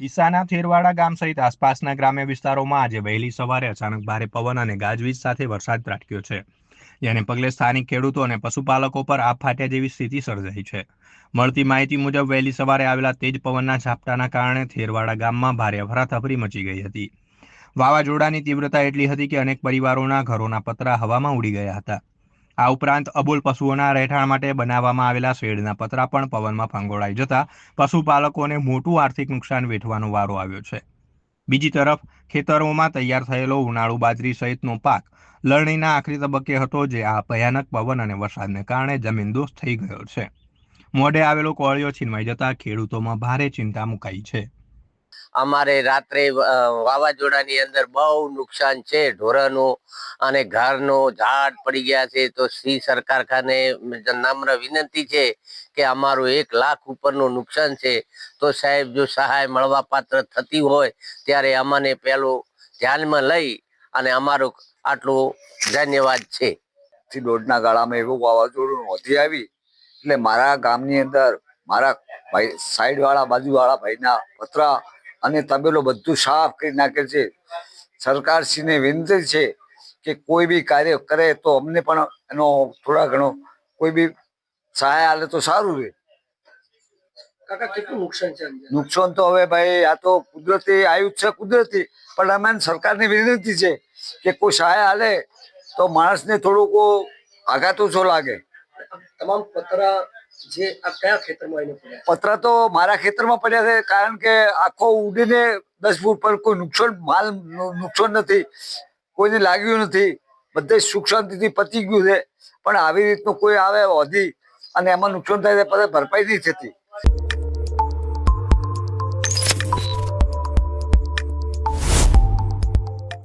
ડીસાના થેરવાડા ગામ સહિત આસપાસના ગ્રામ્ય વિસ્તારોમાં આજે વહેલી સવારે અચાનક ભારે પવન અને ગાજવીજ સાથે વરસાદ ત્રાટક્યો છે, જેને પગલે સ્થાનિક ખેડૂતો અને પશુપાલકો પર આબ ફાટ્યા જેવી સ્થિતિ સર્જાઈ છે. મળતી માહિતી મુજબ વહેલી સવારે આવેલા તેજ પવનના ઝાપટાના કારણે થેરવાડા ગામમાં ભારે અફરાતફરી મચી ગઈ હતી. વાવાઝોડાની તીવ્રતા એટલી હતી કે અનેક પરિવારોના ઘરોના પતરા હવામાં ઉડી ગયા હતા. આ ઉપરાંત અબોલ પશુઓના રહેઠાણ માટે બનાવવામાં આવેલા શેડના પતરા પણ પવનમાં ફંગોળાઈ જતા પશુપાલકોને મોટું આર્થિક નુકસાન વેઠવાનો વારો આવ્યો છે. બીજી તરફ ખેતરોમાં તૈયાર થયેલો ઉનાળુ બાજરી સહિતનો પાક લણણીના આખરી તબક્કે હતો, જે આ ભયાનક પવન અને વરસાદને કારણે જમીનદોસ્ત થઈ ગયો છે. મોઢે આવેલો કોળિયો છીનવાઈ જતા ખેડૂતોમાં ભારે ચિંતા મુકાઈ છે. અમારે રાત્રે વાવાઝોડાની અંદર બહુ નુકસાન છે ઢોરનું અને ઘરનું ઝાડ પડી ગયા છે. તો શ્રી સરકાર ખાને નમ્ર વિનંતી છે કે અમારું 1 લાખ ઉપરનું નુકસાન છે, તો સાહેબ જો સહાય મળવા પાત્ર થતી હોય ત્યારે અમને પેલું ધ્યાનમાં લઈ અને અમારું આટલું ધન્યવાદ છે. દોઢના ગાળામાં એવું વાવાઝોડું નોંધી આવી એટલે મારા ગામની અંદર મારા ભાઈ સાઈડ વાળા બાજુ વાળા ભાઈના પતરા અને તબેલો બધું સાફ કરી નાખે છે. સરકારશ્રીને વિનંતી છે કે કોઈ બી કાર્ય કરે તો અમને પણ એનો થોડા ઘણો કોઈ બી સહાય આલે તો સારું રહે. કાકા કેટલું નુકસાન છે? નુકસાન તો હવે ભાઈ આ તો કુદરતી આવ્યું છે, કુદરતી, પણ અમે સરકારને વિનંતી છે કે કોઈ સહાય આલે તો માણસને થોડુંક આઘાત ઓછો લાગે. તમામ પતરા જે આ કયા ખેતરમાં આવીને પડ્યા? પતરા તો મારા ખેતરમાં પડ્યા છે, કારણ કે આખો ઉડીને 10 ફૂટ પર કોઈ નુકસાન માલ નુકસાન નથી, કોઈને લાગ્યું નથી, બધે સુખ શાંતિથી પતી ગયું છે. પણ આવી રીતનું કોઈ આવે વધી અને એમાં નુકસાન થાય પછી ભરપાઈ નહીં થતી.